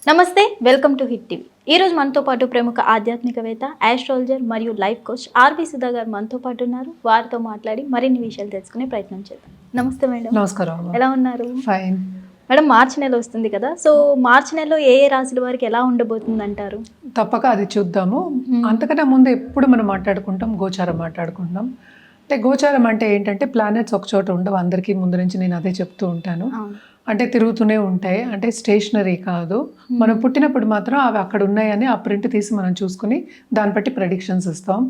నమస్తే, welcome to hit TV. ఈరోజు మనతో పాటు ప్రముఖ ఆధ్యాత్మికవేత్త, ఆస్ట్రాలజర్ మరియు లైఫ్ కోచ్ ఆర్వి సుధా గారు మనతో పాటు ఉన్నారు. వారితో మాట్లాడి మరిన్ని విషయాలు తెలుసుకునే ప్రయత్నం చేద్దాం. నమస్తే మేడం. నమస్కారం. ఎలా ఉన్నారు? ఫైన్ మేడం, మార్చి నెల వస్తుంది కదా, సో మార్చి నెలలో ఏ ఏ రాశుల వారికి ఎలా ఉండబోతుంది అంటారు? తప్పక అది చూద్దాము. అంతకన్నా ముందు ఎప్పుడు మనం మాట్లాడుకుంటాం, గోచారం మాట్లాడుకుంటాం. అంటే గోచారం అంటే ఏంటంటే ప్లానెట్స్ ఒక చోట ఉండవు. అందరికీ ముందు నుంచి నేను అదే చెప్తూ ఉంటాను. అంటే తిరుగుతూనే ఉంటాయి, అంటే స్టేషనరీ కాదు. మనం పుట్టినప్పుడు మాత్రం అవి అక్కడ ఉన్నాయని ఆ ప్రింట్ తీసి మనం చూసుకుని దాన్ని బట్టి ప్రెడిక్షన్స్ ఇస్తాం.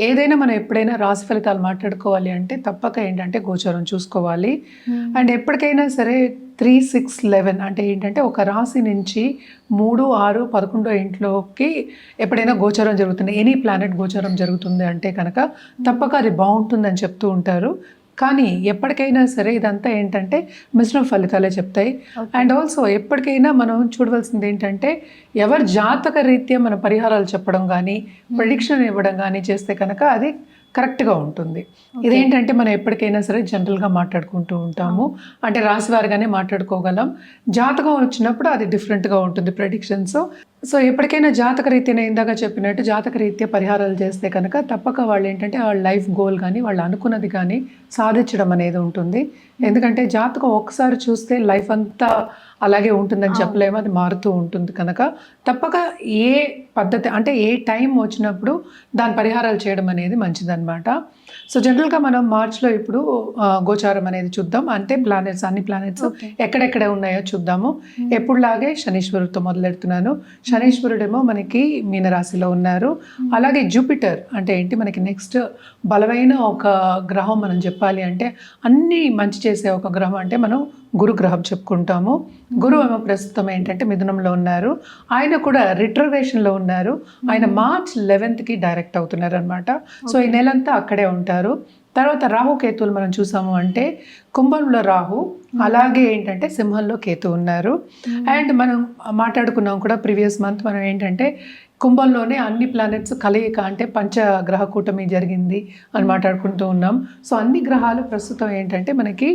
ఏదైనా మనం ఎప్పుడైనా రాశి ఫలితాలు మాట్లాడుకోవాలి అంటే తప్పక ఏంటంటే గోచారం చూసుకోవాలి. అండ్ ఎప్పటికైనా సరే 3, 6, 11 అంటే ఏంటంటే ఒక రాశి నుంచి 3, 6, 11 ఇంట్లోకి ఎప్పుడైనా గోచారం జరుగుతుంది, ఎనీ ప్లానెట్ గోచారం జరుగుతుంది అంటే కనుక తప్పక అది బాగుంటుందని చెప్తూ ఉంటారు. కానీ ఎప్పటికైనా సరే ఇదంతా ఏంటంటే మిశ్రమ ఫలితాలే చెప్తాయి. అండ్ ఆల్సో ఎప్పటికైనా మనం చూడవలసింది ఏంటంటే ఎవరి జాతక రీత్యా మన పరిహారాలు చెప్పడం కానీ ప్రెడిక్షన్ ఇవ్వడం కానీ చేస్తే కనుక అది కరెక్ట్గా ఉంటుంది. ఇదేంటంటే మనం ఎప్పటికైనా సరే జనరల్గా మాట్లాడుకుంటూ ఉంటాము, అంటే రాశి వారిగానే మాట్లాడుకోగలం. జాతకం వచ్చినప్పుడు అది డిఫరెంట్గా ఉంటుంది ప్రెడిక్షన్స్. సో ఎప్పటికైనా జాతక రీత్యా ఇందాక చెప్పినట్టు జాతక రీత్యా పరిహారాలు చేస్తే కనుక తప్పక వాళ్ళు ఏంటంటే వాళ్ళ లైఫ్ గోల్ కానీ వాళ్ళు అనుకున్నది కానీ సాధించడం అనేది ఉంటుంది. ఎందుకంటే జాతకం ఒక్కసారి చూస్తే లైఫ్ అంతా అలాగే ఉంటుందని చెప్పలేము, అది మారుతూ ఉంటుంది. కనుక తప్పక ఏ పద్ధతి అంటే ఏ టైం వచ్చినప్పుడు దాని పరిహారాలు చేయడం అనేది మంచిదన్నమాట. సో జనరల్గా మనం మార్చ్లో ఇప్పుడు గోచారం అనేది చూద్దాం. అంటే ప్లానెట్స్, అన్ని ప్లానెట్స్ ఎక్కడెక్కడ ఉన్నాయో చూద్దాము. ఎప్పుడులాగే శనీశ్వరుడితో మొదలెడుతున్నాను. శనీశ్వరుడేమో మనకి మీనరాశిలో ఉన్నారు. అలాగే జూపిటర్ అంటే ఏంటి, మనకి నెక్స్ట్ బలమైన ఒక గ్రహం మనం చెప్పాలి అంటే అన్నీ మంచి చేసే ఒక గ్రహం అంటే మనం గురు గ్రహం చెప్పుకుంటాము. గురువు ఏమో ప్రస్తుతం ఏంటంటే మిథునంలో ఉన్నారు. ఆయన కూడా రిట్రోగ్రేషన్లో ఉన్నారు. ఆయన మార్చ్ 11th డైరెక్ట్ అవుతున్నారు అనమాట. సో ఈ నెలంతా అక్కడే ఉంటారు. తర్వాత రాహుకేతువులు మనం చూసాము అంటే కుంభంలో రాహు, అలాగే ఏంటంటే సింహంలో కేతు ఉన్నారు. అండ్ మనం మాట్లాడుకున్నాం కూడా ప్రీవియస్ మంత్ మనం ఏంటంటే కుంభంలోనే అన్ని ప్లానెట్స్ కలయిక అంటే పంచగ్రహ కూటమి జరిగింది అని మాట్లాడుకుంటూ ఉన్నాం. సో అన్ని గ్రహాలు ప్రస్తుతం ఏంటంటే మనకి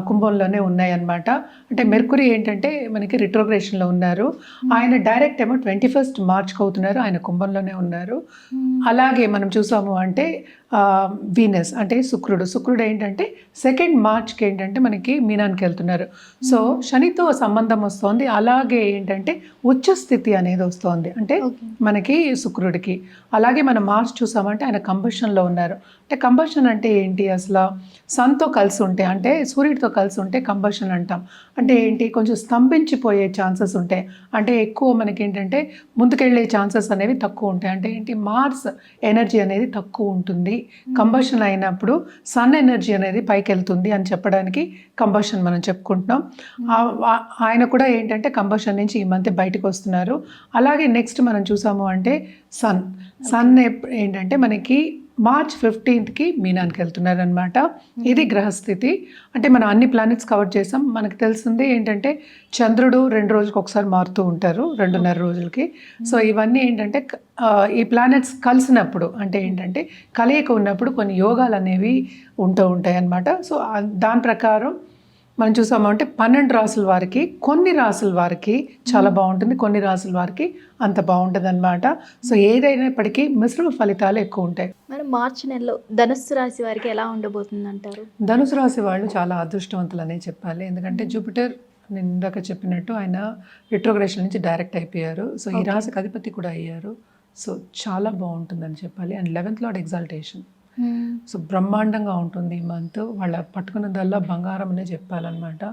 కుంభంలోనే ఉన్నాయన్నమాట. అంటే మెర్కురీ ఏంటంటే మనకి రిట్రోగ్రేషన్లో ఉన్నారు. ఆయన డైరెక్ట్ ఏమో 21st మార్చ్కి అవుతున్నారు, ఆయన కుంభంలోనే ఉన్నారు. అలాగే మనం చూసాము అంటే వీనస్ అంటే శుక్రుడు ఏంటంటే 2nd మార్చ్కి ఏంటంటే మనకి మీనానికి వెళ్తున్నారు. సో శనితో సంబంధం వస్తుంది. అలాగే ఏంటంటే ఉచ్చ స్థితి అనేది వస్తుంది అంటే మనకి శుక్రుడికి. అలాగే మనం మార్చ్ చూసామంటే ఆయన కంబషన్లో ఉన్నారు. అంటే కంబషన్ అంటే ఏంటి, అసలు సన్తో కలిసి ఉంటే అంటే సూర్యుడితో కలిసి ఉంటే కంబషన్ అంటాం. అంటే ఏంటి, కొంచెం స్తంభించిపోయే ఛాన్సెస్ ఉంటాయి. అంటే ఎక్కువ మనకి ఏంటంటే ముందుకెళ్ళే ఛాన్సెస్ అనేవి తక్కువ ఉంటాయి. అంటే ఏంటి, మార్స్ ఎనర్జీ అనేది తక్కువ ఉంటుంది. కంబషన్ అయినప్పుడు సన్ ఎనర్జీ అనేది పైకి వెళ్తుంది అని చెప్పడానికి కంబషన్ మనం చెప్పుకుంటున్నాం. ఆయన కూడా ఏంటంటే కంబషన్ నుంచి ఈ మధ్య బయటకు వస్తున్నారు. అలాగే నెక్స్ట్ మనం చూసాము అంటే సన్ ఏంటంటే మనకి మార్చ్ 15th మీనానికి వెళ్తున్నారు అనమాట. ఇది గ్రహస్థితి. అంటే మనం అన్ని ప్లానెట్స్ కవర్ చేసాం. మనకు తెలిసిందే ఏంటంటే చంద్రుడు 2 రోజులకు ఒకసారి మారుతూ ఉంటారు, 2.5 రోజులకి. సో ఇవన్నీ ఏంటంటే ఈ ప్లానెట్స్ కలిసినప్పుడు అంటే ఏంటంటే కలయిక ఉన్నప్పుడు కొన్ని యోగాలు అనేవి ఉంటూ ఉంటాయి అన్నమాట. సో దాని ప్రకారం మనం చూసామంటే 12 రాసుల వారికి, కొన్ని రాసుల వారికి చాలా బాగుంటుంది, కొన్ని రాసుల వారికి అంత బాగుంటుంది అనమాట. సో ఏదైనప్పటికీ మిశ్రమ ఫలితాలు ఎక్కువ ఉంటాయి. మేడం, మార్చి నెలలో ధనుస్సు రాశి వారికి ఎలా ఉండబోతుంది అంటారు? ధనుసు రాశి వాళ్ళు చాలా అదృష్టవంతులు అనే చెప్పాలి. ఎందుకంటే జూపిటర్ నేను ఇందాక చెప్పినట్టు ఆయన రిట్రోగ్రేషన్ నుంచి డైరెక్ట్ అయిపోయారు. సో ఈ రాశికి అధిపతి కూడా అయ్యారు. సో చాలా బాగుంటుందని చెప్పాలి. And 11th lord exaltation. So బ్రహ్మాండంగా ఉంటుంది ఈ మంత్. వాళ్ళ పట్టుకున్నదల్లా బంగారం అనే చెప్పాలన్నమాట.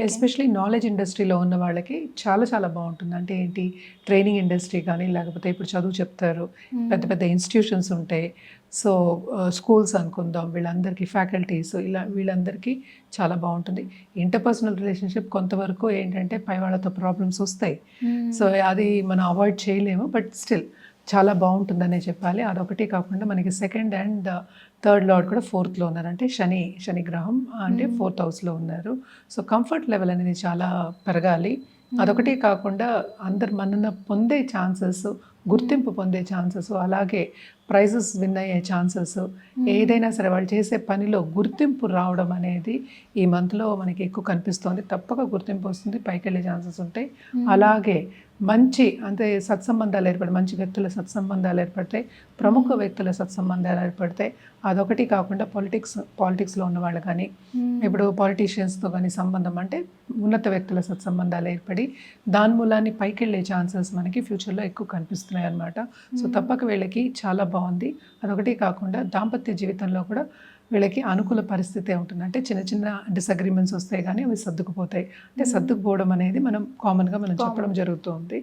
ఎస్పెషలీ నాలెడ్జ్ ఇండస్ట్రీలో ఉన్న వాళ్ళకి చాలా చాలా బాగుంటుంది. అంటే ఏంటి, ట్రైనింగ్ ఇండస్ట్రీ కానీ లేకపోతే ఇప్పుడు చదువు చెప్తారు, పెద్ద పెద్ద ఇన్స్టిట్యూషన్స్ ఉంటాయి. సో స్కూల్స్ అనుకుందాం, వీళ్ళందరికీ ఫ్యాకల్టీస్ ఇలా వీళ్ళందరికీ చాలా బాగుంటుంది. ఇంటర్పర్సనల్ రిలేషన్షిప్ కొంతవరకు ఏంటంటే పై వాళ్ళతో ప్రాబ్లమ్స్ వస్తాయి. సో అది మనం అవాయిడ్ చేయలేము, బట్ స్టిల్ చాలా బాగుంటుందనే చెప్పాలి. అదొకటి కాకుండా మనకి 2nd and 3rd లార్డ్ కూడా 4thలో ఉన్నారు. అంటే శని గ్రహం అంటే 4th హౌస్లో ఉన్నారు. సో కంఫర్ట్ లెవెల్ అనేది చాలా పెరగాలి. అదొకటి కాకుండా అందరు మనన్న పొందే ఛాన్సెస్, గుర్తింపు పొందే ఛాన్సెస్, అలాగే ప్రైజెస్ విన్ అయ్యే ఛాన్సెస్, ఏదైనా సరే వాళ్ళు చేసే పనిలో గుర్తింపు రావడం అనేది ఈ మంత్లో మనకి ఎక్కువ కనిపిస్తుంది. తప్పక గుర్తింపు వస్తుంది, పైకి వెళ్ళే ఛాన్సెస్ ఉంటాయి. అలాగే మంచి అంటే సత్సంబంధాలు ఏర్పడి మంచి వ్యక్తుల సత్సంబంధాలు ఏర్పడతాయి, ప్రముఖ వ్యక్తుల సత్సంబంధాలు ఏర్పడతాయి. అదొకటి కాకుండా పాలిటిక్స్లో ఉన్న వాళ్ళు కానీ ఇప్పుడు పాలిటీషియన్స్తో కానీ సంబంధం అంటే ఉన్నత వ్యక్తుల సత్సంబంధాలు ఏర్పడి దాని మూలాన్ని పైకి వెళ్ళే ఛాన్సెస్ మనకి ఫ్యూచర్లో ఎక్కువ కనిపిస్తున్నాయి అన్నమాట. సో తప్పక వీళ్ళకి చాలా బాగుంది. అదొకటి కాకుండా దాంపత్య జీవితంలో కూడా వీళ్ళకి అనుకూల పరిస్థితి ఉంటుంది. అంటే చిన్న చిన్న డిసగ్రిమెంట్స్ వస్తాయి కానీ అవి సర్దుకుపోతాయి. అంటే సర్దుకుపోవడం అనేది మనం కామన్గా మనం చెప్పడం జరుగుతుంది.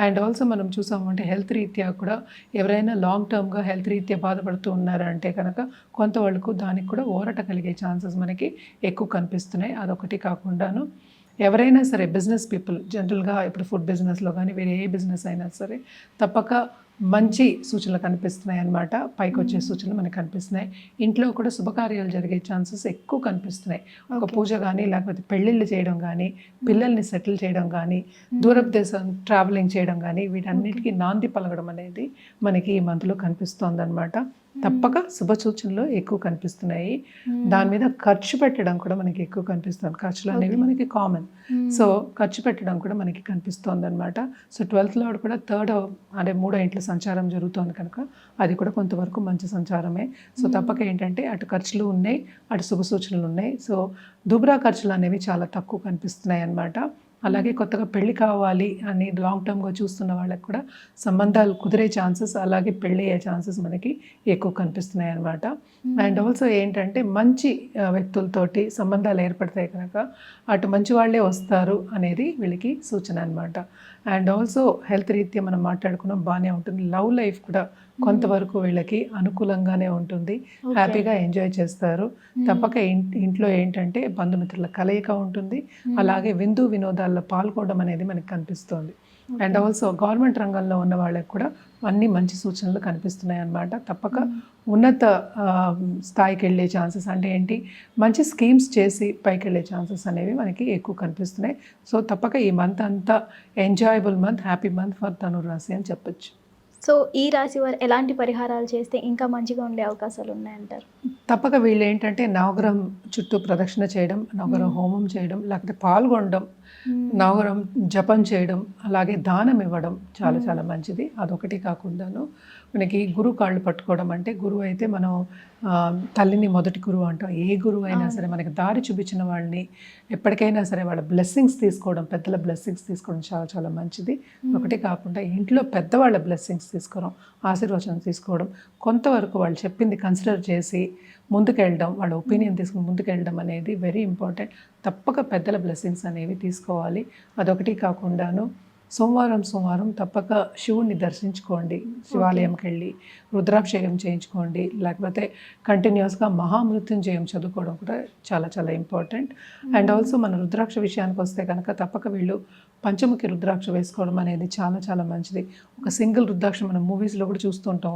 అండ్ ఆల్సో మనం చూసామంటే హెల్త్ రీత్యా కూడా ఎవరైనా లాంగ్ టర్మ్గా హెల్త్ రీత్యా బాధపడుతూ ఉన్నారంటే కనుక కొంత వాళ్ళకు దానికి కూడా ఊరట కలిగే ఛాన్సెస్ మనకి ఎక్కువ కనిపిస్తున్నాయి. అదొకటి కాకుండాను ఎవరైనా సరే బిజినెస్ పీపుల్ జనరల్గా ఇప్పుడు ఫుడ్ బిజినెస్లో కానీ వేరే ఏ బిజినెస్ అయినా సరే తప్పక మంచి సూచనలు కనిపిస్తున్నాయి అన్నమాట. పైకి వచ్చే సూచనలు మనకు కనిపిస్తున్నాయి. ఇంట్లో కూడా శుభకార్యాలు జరిగే ఛాన్సెస్ ఎక్కువ కనిపిస్తున్నాయి. ఒక పూజ కానీ లేకపోతే పెళ్ళిళ్ళు చేయడం కానీ పిల్లల్ని సెటిల్ చేయడం కానీ దూరపు దేశం ట్రావెలింగ్ చేయడం కానీ వీటన్నిటికీ నాంది పలకడం అనేది మనకి ఈ మంత్లో కనిపిస్తోంది అనమాట. తప్పక శుభ సూచనలు ఎక్కువ కనిపిస్తున్నాయి. దాని మీద ఖర్చు పెట్టడం కూడా మనకి ఎక్కువ కనిపిస్తుంది. ఖర్చులు అనేవి మనకి కామన్. సో ఖర్చు పెట్టడం కూడా మనకి కనిపిస్తోంది అనమాట. సో 12th లార్డ్ కూడా 3rd అంటే 3వ ఇంట్లో సంచారం జరుగుతోంది కనుక అది కూడా కొంతవరకు మంచి సంచారమే. సో తప్పక ఏంటంటే అటు ఖర్చులు ఉన్నాయి, అటు శుభ సూచనలు ఉన్నాయి. సో దుబ్రా ఖర్చులు అనేవి చాలా తక్కువ కనిపిస్తున్నాయి అన్నమాట. అలాగే కొత్తగా పెళ్లి కావాలి అని లాంగ్ టర్మ్గా చూస్తున్న వాళ్ళకి కూడా సంబంధాలు కుదిరే ఛాన్సెస్ అలాగే పెళ్ళి అయ్యే ఛాన్సెస్ మనకి ఎక్కువ కనిపిస్తున్నాయి అన్నమాట. అండ్ ఆల్సో ఏంటంటే మంచి వ్యక్తులతోటి సంబంధాలు ఏర్పడతాయి కనుక అటు మంచి వాళ్ళే వస్తారు అనేది వీళ్ళకి సూచన అన్నమాట. అండ్ ఆల్సో హెల్త్ రీత్యా మనం మాట్లాడుకున్నాం బాగానే ఉంటుంది. లవ్ లైఫ్ కూడా కొంతవరకు వీళ్ళకి అనుకూలంగానే ఉంటుంది. హ్యాపీగా ఎంజాయ్ చేస్తారు. తప్పక ఇంట్లో ఏంటంటే బంధుమిత్రుల కలయిక ఉంటుంది. అలాగే విందు వినోదాల్లో పాల్గొనడం అనేది మనకి కనిపిస్తుంది. అండ్ ఆల్సో గవర్నమెంట్ రంగంలో ఉన్న వాళ్ళకి కూడా అన్ని మంచి సూచనలు కనిపిస్తున్నాయి అన్నమాట. తప్పక ఉన్నత స్థాయికి వెళ్ళే ఛాన్సెస్ అంటే ఏంటి మంచి స్కీమ్స్ చేసి పైకి వెళ్ళే ఛాన్సెస్ అనేవి మనకి ఎక్కువ కనిపిస్తున్నాయి. సో తప్పక ఈ మంత్ అంతా enjoyable month, happy month for ధనురాశి అని చెప్పొచ్చు. సో ఈ రాశి వారు ఎలాంటి పరిహారాలు చేస్తే ఇంకా మంచిగా ఉండే అవకాశాలు ఉన్నాయంటారు? తప్పక వీళ్ళు ఏంటంటే నవగ్రహం చుట్టూ ప్రదక్షిణ చేయడం, నవగ్రహ హోమం చేయడం, లేకపోతే పాల్గొనడం, నవగ్రహం జపం చేయడం, అలాగే దానం ఇవ్వడం చాలా చాలా మంచిది. అదొకటి కాకుండాను మనకి గురువు కాళ్ళు పట్టుకోవడం అంటే గురువు అయితే మనం తల్లిని మొదటి గురువు అంటాం. ఏ గురువు అయినా సరే మనకి దారి చూపించిన వాళ్ళని ఎప్పటికైనా సరే వాళ్ళ బ్లెస్సింగ్స్ తీసుకోవడం, పెద్దల బ్లెస్సింగ్స్ తీసుకోవడం చాలా చాలా మంచిది. ఒకటి కాకుండా ఇంట్లో పెద్దవాళ్ళ బ్లెస్సింగ్స్ తీసుకోవడం, ఆశీర్వచనం తీసుకోవడం, కొంతవరకు వాళ్ళు చెప్పింది కన్సిడర్ చేసి ముందుకెళ్ళడం, వాళ్ళ ఒపీనియన్ తీసుకుని ముందుకెళ్ళడం అనేది వెరీ ఇంపార్టెంట్. తప్పక పెద్దల బ్లెస్సింగ్స్ అనేవి తీసుకోవాలి. అదొకటి కాకుండాను సోమవారం తప్పక శివుణ్ణి దర్శించుకోండి, శివాలయంకి వెళ్ళి రుద్రాభిషేకం చేయించుకోండి, లేకపోతే కంటిన్యూస్గా మహామృత్యుంజయం చదువుకోవడం కూడా చాలా చాలా ఇంపార్టెంట్. అండ్ ఆల్సో మన రుద్రాక్ష విషయానికి వస్తే కనుక తప్పక వీళ్ళు పంచముఖి రుద్రాక్ష వేసుకోవడం అనేది చాలా చాలా మంచిది. ఒక సింగిల్ రుద్రాక్ష మనం మూవీస్లో కూడా చూస్తుంటాం,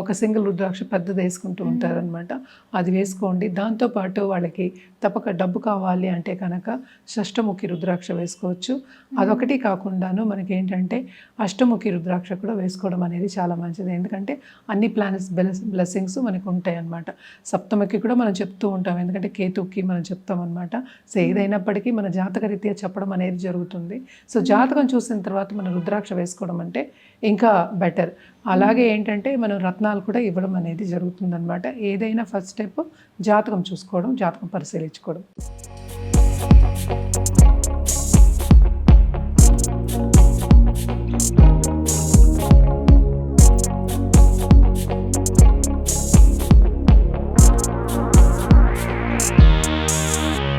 ఒక సింగిల్ రుద్రాక్ష పెద్దది వేసుకుంటూ ఉంటారనమాట. అది వేసుకోండి. దాంతోపాటు వాళ్ళకి తప్పక డబ్బు కావాలి అంటే కనుక షష్టముఖి రుద్రాక్ష వేసుకోవచ్చు. అదొకటి కాకుండాను మనకి ఏంటంటే అష్టముఖి రుద్రాక్ష కూడా వేసుకోవడం అనేది చాలా మంచిది. ఎందుకంటే అన్ని ప్లానెట్స్ బ్లెస్సింగ్స్ మనకు ఉంటాయి అన్నమాట. సప్తముఖి కూడా మనం చెప్తూ ఉంటాం, ఎందుకంటే కేతుకి మనం చెప్తాం అనమాట. సో ఏదైనప్పటికీ మన జాతక రీత్యా చెప్పడం అనేది జరుగుతుంది. సో జాతకం చూసిన తర్వాత మనం రుద్రాక్ష వేసుకోవడం అంటే ఇంకా బెటర్. అలాగే ఏంటంటే మనం రత్నాలు కూడా ఇవ్వడం అనేది జరుగుతుందన్నమాట. ఏదైనా ఫస్ట్ స్టెప్ జాతకం చూసుకోవడం, జాతకం పరిశీలించుకోవడం.